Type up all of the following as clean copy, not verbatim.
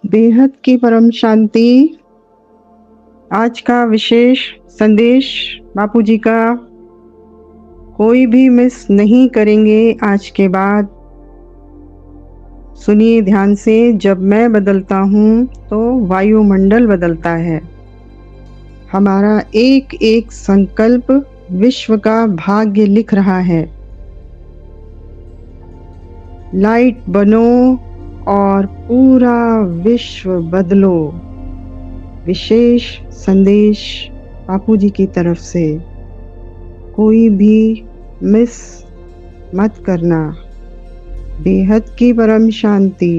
बेहद की परम शांति। आज का विशेष संदेश बापूजी का कोई भी मिस नहीं करेंगे आज के बाद। सुनिए ध्यान से, जब मैं बदलता हूँ तो वायुमंडल बदलता है। हमारा एक एक संकल्प विश्व का भाग्य लिख रहा है। लाइट बनो और पूरा विश्व बदलो। विशेष संदेश बापूजी की तरफ से। कोई भी मिस मत करना। बेहद की परम शांति।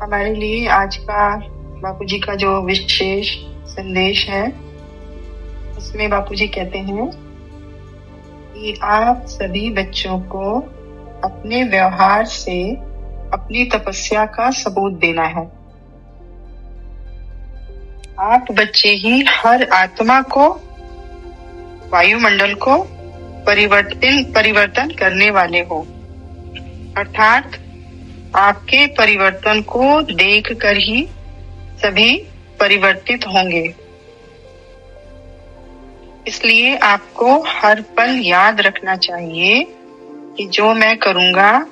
हमारे लिए आज का बापूजी का जो विशेष संदेश है, उसमें बापूजी कहते हैं कि आप सभी बच्चों को अपने व्यवहार से अपनी तपस्या का सबूत देना है। आप बच्चे ही हर आत्मा को, वायुमंडल को परिवर्तन करने वाले हो, अर्थात आपके परिवर्तन को देखकर ही सभी परिवर्तित होंगे। इसलिए आपको हर पल याद रखना चाहिए कि जो मैं करूंगा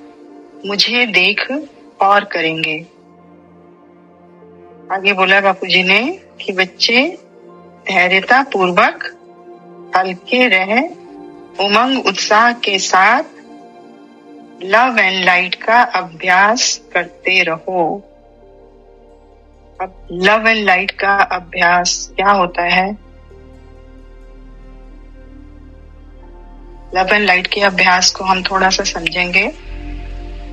मुझे देख और करेंगे। आगे बोला बापूजी ने कि बच्चे धैर्यता पूर्वक हल्के रहे, उमंग उत्साह के साथ लव एंड लाइट का अभ्यास करते रहो। अब लव एंड लाइट का अभ्यास क्या होता है? लव एंड लाइट के अभ्यास को हम थोड़ा सा समझेंगे,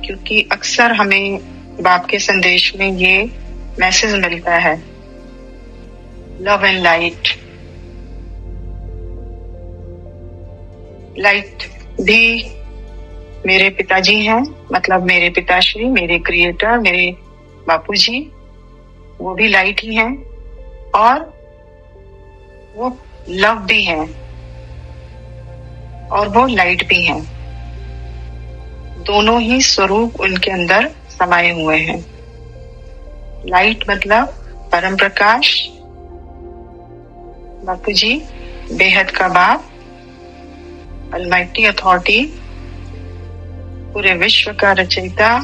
क्योंकि अक्सर हमें बाप के संदेश में ये मैसेज मिलता है, लव एंड लाइट। लाइट भी मेरे पिताजी हैं, मतलब मेरे पिताश्री, मेरे क्रिएटर, मेरे बापूजी, वो भी लाइट ही हैं और वो लव भी हैं और वो लाइट भी हैं। दोनों ही स्वरूप उनके अंदर समाये हुए हैं। लाइट मतलब परम प्रकाश, बापूजी बेहद का बाप, अलमाइटी अथॉरिटी, पूरे विश्व का रचयिता,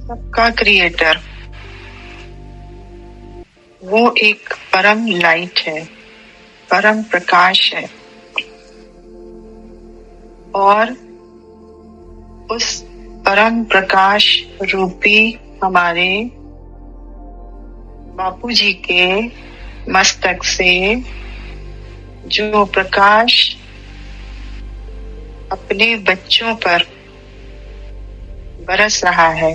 सबका क्रिएटर, वो एक परम लाइट है, परम प्रकाश है। और उस परम प्रकाश रूपी हमारे बापूजी के मस्तक से जो प्रकाश अपने बच्चों पर बरस रहा है,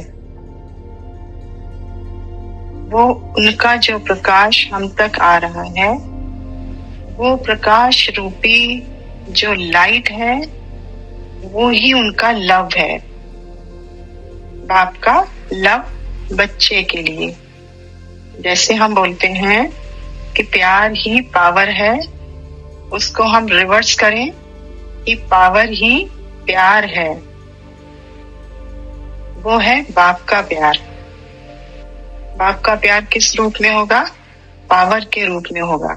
वो उनका जो प्रकाश हम तक आ रहा है, वो प्रकाश रूपी जो लाइट है, वो ही उनका लव है। बाप का लव बच्चे के लिए। जैसे हम बोलते हैं कि प्यार ही पावर है, उसको हम रिवर्स करें कि पावर ही प्यार है। वो है बाप का प्यार। बाप का प्यार किस रूप में होगा? पावर के रूप में होगा।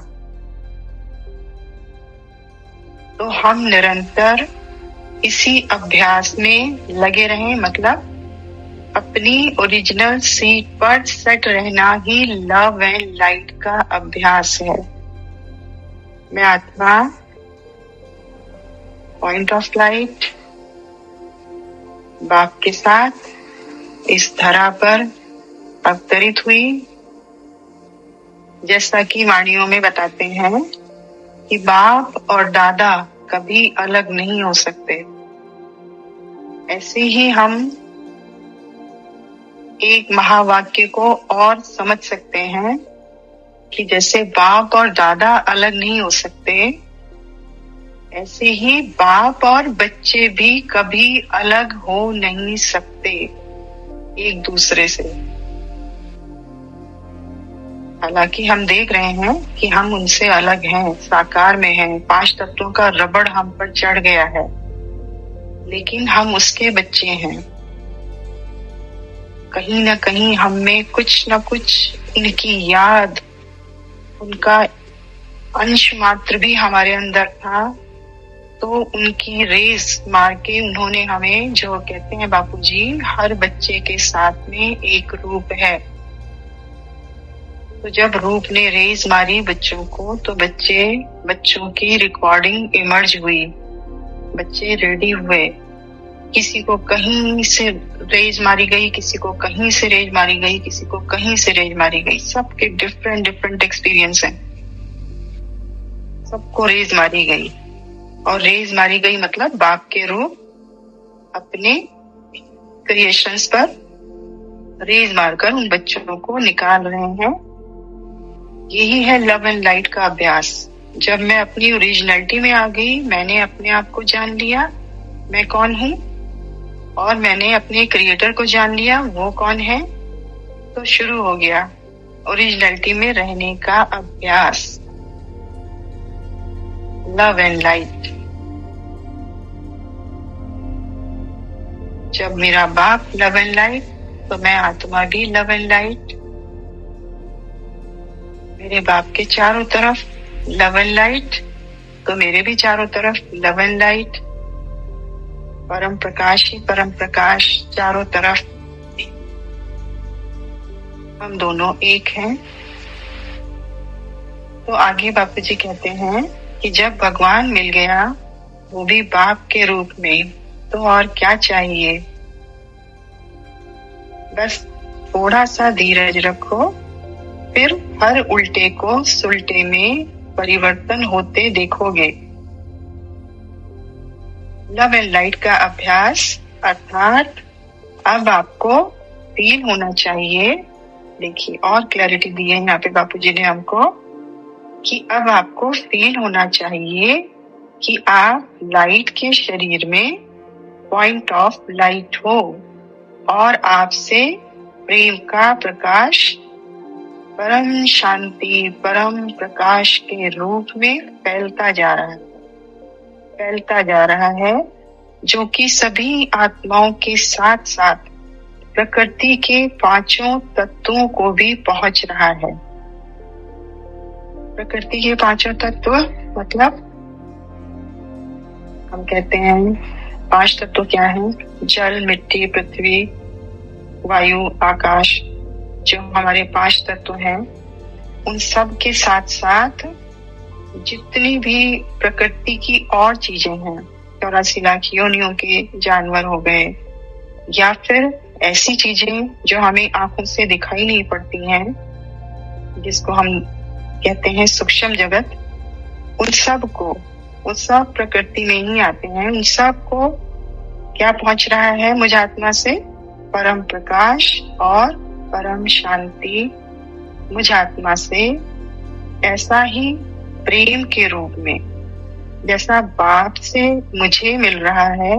तो हम निरंतर इसी अभ्यास में लगे रहें, मतलब अपनी ओरिजिनल सीट पर सेट रहना ही लव एंड लाइट का अभ्यास है। मैं आत्मा, पॉइंट ऑफ लाइट, बाप के साथ इस धरा पर अवतरित हुई। जैसा कि वाणियों में बताते हैं कि बाप और दादा कभी अलग नहीं हो सकते, ऐसे ही हम एक महावाक्य को और समझ सकते हैं कि जैसे बाप और दादा अलग नहीं हो सकते, ऐसे ही बाप और बच्चे भी कभी अलग हो नहीं सकते एक दूसरे से। हालांकि हम देख रहे हैं कि हम उनसे अलग हैं, साकार में हैं, 5 तत्वों का रबड़ हम पर चढ़ गया है, लेकिन हम उसके बच्चे हैं। कहीं ना कहीं हम में कुछ ना कुछ इनकी याद, उनका अंश मात्र भी हमारे अंदर था। तो उनकी रेस मार के उन्होंने हमें, जो कहते हैं बापूजी, हर बच्चे के साथ में एक रूप है। तो जब रूप ने रेस मारी बच्चों को, तो बच्चों की रिकॉर्डिंग इमर्ज हुई, बच्चे रेडी हुए। किसी को कहीं से रेज मारी गई, किसी को कहीं से रेज मारी गई, किसी को कहीं से रेज मारी गई। सबके डिफरेंट एक्सपीरियंस हैं, सबको रेज मारी गई। और रेज मारी गई मतलब बाप के रूप अपने क्रिएशंस पर रेज मारकर उन बच्चों को निकाल रहे हैं। यही है लव एंड लाइट का अभ्यास। जब मैं अपनी ओरिजिनलिटी में आ गई, मैंने अपने आप को जान लिया, मैं कौन हूँ, और मैंने अपने क्रिएटर को जान लिया, वो कौन है, तो शुरू हो गया ओरिजिनलिटी में रहने का अभ्यास, लव एंड लाइट। जब मेरा बाप लव एंड लाइट, तो मैं आत्मा भी लव एंड लाइट। मेरे बाप के चारों तरफ लव एंड लाइट, तो मेरे भी चारों तरफ लव एंड लाइट। परम प्रकाश ही परम प्रकाश, चारों तरफ हम दोनों एक हैं। तो आगे बापू जी कहते हैं कि जब भगवान मिल गया, वो भी बाप के रूप में, तो और क्या चाहिए। बस थोड़ा सा धीरज रखो, फिर हर उल्टे को सुलटे में परिवर्तन होते देखोगे। लव एंड लाइट का अभ्यास अर्थात अब आपको फील होना चाहिए। देखिए और क्लैरिटी दी है यहाँ पे बापूजी ने हमको, कि अब आपको फील होना चाहिए कि आप लाइट के शरीर में पॉइंट ऑफ लाइट हो, और आपसे प्रेम का प्रकाश परम शांति, परम प्रकाश के रूप में फैलता जा रहा है, जो कि सभी आत्माओं के साथ साथ प्रकृति के पांचों तत्वों को भी पहुंच रहा है। प्रकृति के पांचों तत्व मतलब हम कहते हैं 5 तत्व क्या हैं? जल, मिट्टी, पृथ्वी, वायु, आकाश, जो हमारे 5 तत्व हैं, उन सब के साथ साथ जितनी भी प्रकृति की और चीजें हैं, 84 लाख योनियों के जानवर हो गए, या फिर ऐसी चीजें जो हमें आंखों से दिखाई नहीं पड़ती हैं, जिसको हम कहते हैं सूक्ष्म जगत, उन सब को, उन सब प्रकृति में ही आते हैं। उन सब को क्या पहुंच रहा है मुझ आत्मा से? परम प्रकाश और परम शांति मुझ आत्मा से। ऐसा ही प्रेम के रूप में जैसा बाप से मुझे मिल रहा है,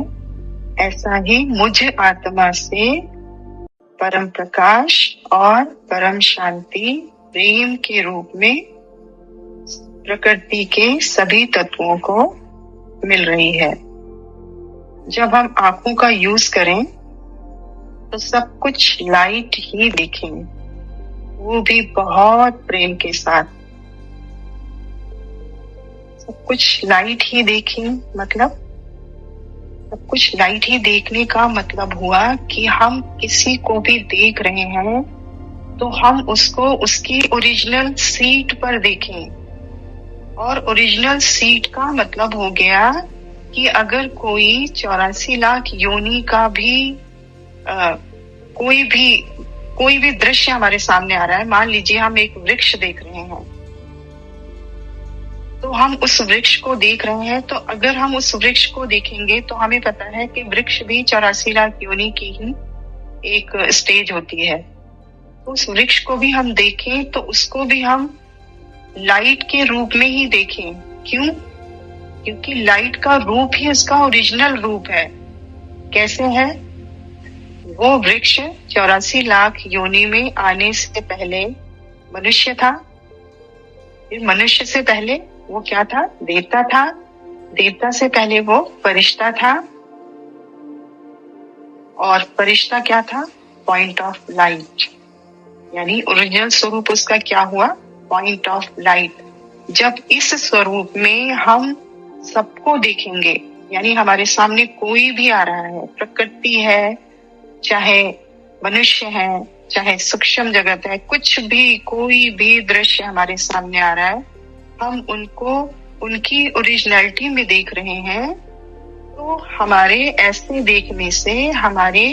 ऐसा ही मुझ आत्मा से परम प्रकाश और परम शांति प्रेम के रूप में प्रकृति के सभी तत्वों को मिल रही है। जब हम आंखों का यूज करें तो सब कुछ लाइट ही देखें, वो भी बहुत प्रेम के साथ। सब कुछ लाइट ही देखें मतलब सब कुछ लाइट ही देखने का मतलब हुआ कि हम किसी को भी देख रहे हैं तो हम उसको उसकी ओरिजिनल सीट पर देखें। और ओरिजिनल सीट का मतलब हो गया कि अगर कोई 84 लाख योनि का भी कोई भी दृश्य हमारे सामने आ रहा है, मान लीजिए हम एक वृक्ष देख रहे हैं, तो हम उस वृक्ष को देख रहे हैं, तो अगर हम उस वृक्ष को देखेंगे तो हमें पता है कि वृक्ष भी 84 लाख योनि की ही एक स्टेज होती है। उस वृक्ष को भी हम देखें तो उसको भी हम लाइट के रूप में ही देखें। क्यों? क्योंकि लाइट का रूप ही उसका ओरिजिनल रूप है। कैसे है? वो वृक्ष 84 लाख योनि में आने से पहले मनुष्य था, फिर मनुष्य से पहले वो क्या था? देवता था, देवता से पहले वो फरिश्ता था, और फरिश्ता क्या था? पॉइंट ऑफ लाइट, यानी ओरिजिनल स्वरूप उसका क्या हुआ? Point of light. जब इस स्वरूप में हम सबको देखेंगे, यानी हमारे सामने कोई भी आ रहा है, प्रकृति है, चाहे मनुष्य है, चाहे सूक्ष्म जगत है, कुछ भी, कोई भी दृश्य हमारे सामने आ रहा है, हम उनको उनकी ओरिजिनलिटी में देख रहे हैं, तो हमारे ऐसे देखने से, हमारे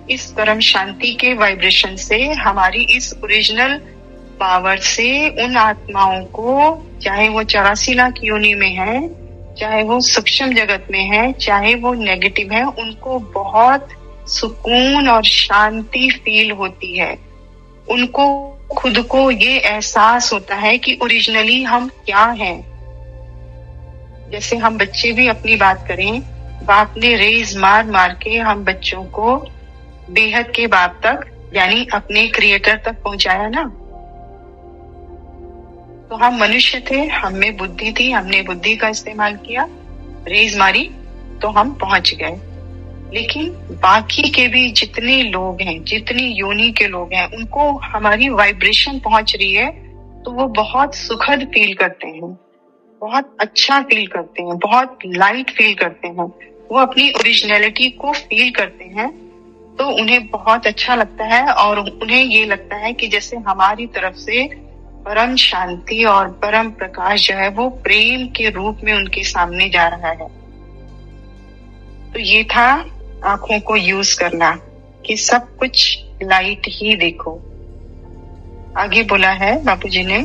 इस परम शांति के वाइब्रेशन से, हमारी इस ओरिजिनल पावर से उन आत्माओं को, चाहे वो 84 लाख योनि में है, चाहे वो सूक्ष्म जगत में है, चाहे वो नेगेटिव है, उनको बहुत सुकून और शांति फील होती है। उनको खुद को ये एहसास होता है कि ओरिजिनली हम क्या हैं। जैसे हम बच्चे भी अपनी बात करें, बाप ने रेज मार मार के हम बच्चों को बेहद के बाप तक, यानी अपने क्रिएटर तक पहुंचाया ना। तो हम मनुष्य थे, हम में बुद्धि थी, हमने बुद्धि का इस्तेमाल किया, रेज मारी, तो हम पहुंच गए। लेकिन बाकी के भी जितने लोग हैं, जितनी योनि के लोग हैं, उनको हमारी वाइब्रेशन पहुंच रही है, तो वो बहुत सुखद फील करते हैं, बहुत अच्छा फील करते हैं, बहुत लाइट फील करते हैं। वो अपनी ओरिजिनलिटी को फील करते हैं, तो उन्हें बहुत अच्छा लगता है और उन्हें ये लगता है कि जैसे हमारी तरफ से परम शांति और परम प्रकाश जो है वो प्रेम के रूप में उनके सामने जा रहा है। तो ये था आंखों को यूज करना कि सब कुछ लाइट ही देखो। आगे बोला है बापूजी ने,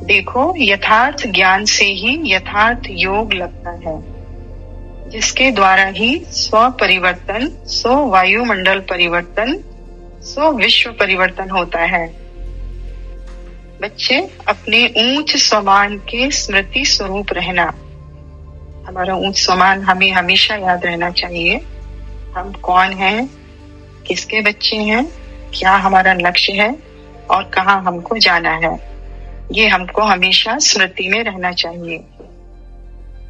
देखो यथार्थ ज्ञान से ही यथार्थ योग लगता है, जिसके द्वारा ही स्व परिवर्तन, स्व वायुमंडल परिवर्तन, स्व विश्व परिवर्तन होता है। बच्चे अपने ऊंच स्वमान के स्मृति स्वरूप रहना। हमारा ऊंच स्वमान हमें हमेशा याद रहना चाहिए। हम कौन हैं, किसके बच्चे हैं, क्या हमारा लक्ष्य है और कहाँ हमको जाना है, ये हमको हमेशा स्मृति में रहना चाहिए।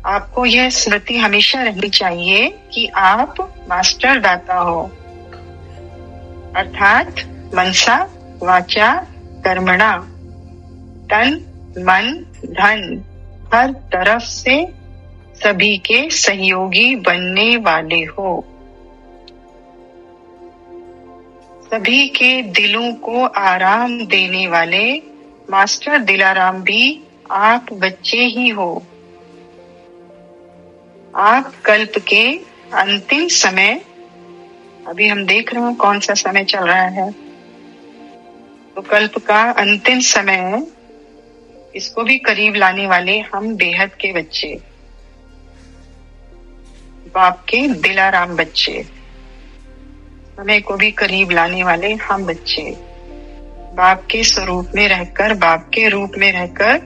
आपको यह स्मृति हमेशा रहनी चाहिए कि आप मास्टर दाता हो, अर्थात मनसा वाचा कर्मणा, तन मन धन हर तरफ से सभी के सहयोगी बनने वाले हो। सभी के दिलों को आराम देने वाले मास्टर दिलाराम भी आप बच्चे ही हो। आप कल्प के अंतिम समय, अभी हम देख रहे हैं कौन सा समय चल रहा है, तो कल्प का अंतिम समय, इसको भी करीब लाने वाले हम बेहद के बच्चे, बाप के दिलाराम बच्चे, समय को भी करीब लाने वाले हम बच्चे, बाप के स्वरूप में रहकर, बाप के रूप में रहकर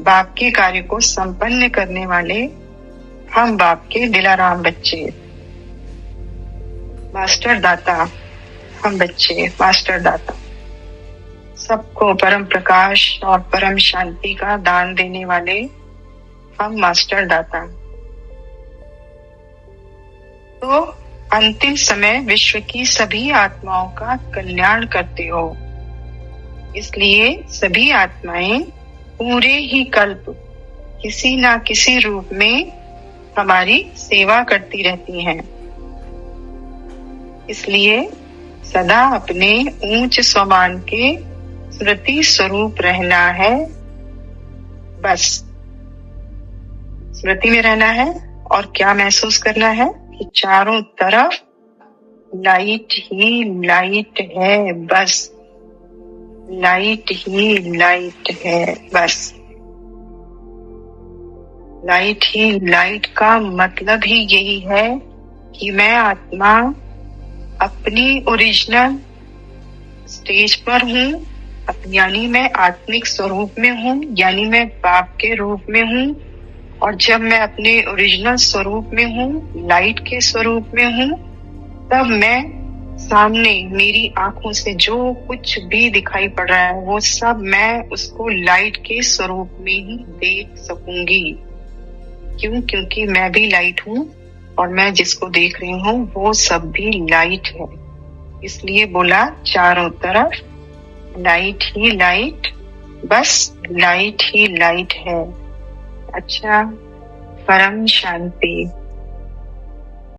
बाप के कार्य को संपन्न करने वाले हम बाप के दिलाराम बच्चे, मास्टर दाता हम बच्चे, मास्टर दाता, सबको परम प्रकाश और परम शांति का दान देने वाले हम मास्टर दाता। तो अंतिम समय विश्व की सभी आत्माओं का कल्याण करते हो, इसलिए सभी आत्माएं पूरे ही कल्प किसी ना किसी रूप में हमारी सेवा करती रहती हैं। इसलिए सदा अपने ऊंच स्वमान के स्मृति स्वरूप रहना है, बस स्मृति में रहना है। और क्या महसूस करना है कि चारों तरफ लाइट ही लाइट है, बस लाइट ही लाइट है, बस लाइट ही लाइट का मतलब ही यही है कि मैं आत्मा अपनी ओरिजिनल स्टेज पर हूँ, यानी मैं आत्मिक स्वरूप में हूँ, यानी मैं बाप के रूप में हूँ। और जब मैं अपने ओरिजिनल स्वरूप में हूँ, लाइट के स्वरूप में हूँ, तब मैं सामने मेरी आंखों से जो कुछ भी दिखाई पड़ रहा है वो सब मैं उसको लाइट के स्वरूप में ही देख सकूंगी। क्यों? क्योंकि मैं भी लाइट हूँ और मैं जिसको देख रही हूँ वो सब भी लाइट है। इसलिए बोला चारों तरफ लाइट ही लाइट, बस लाइट ही लाइट है। अच्छा, परम शांति।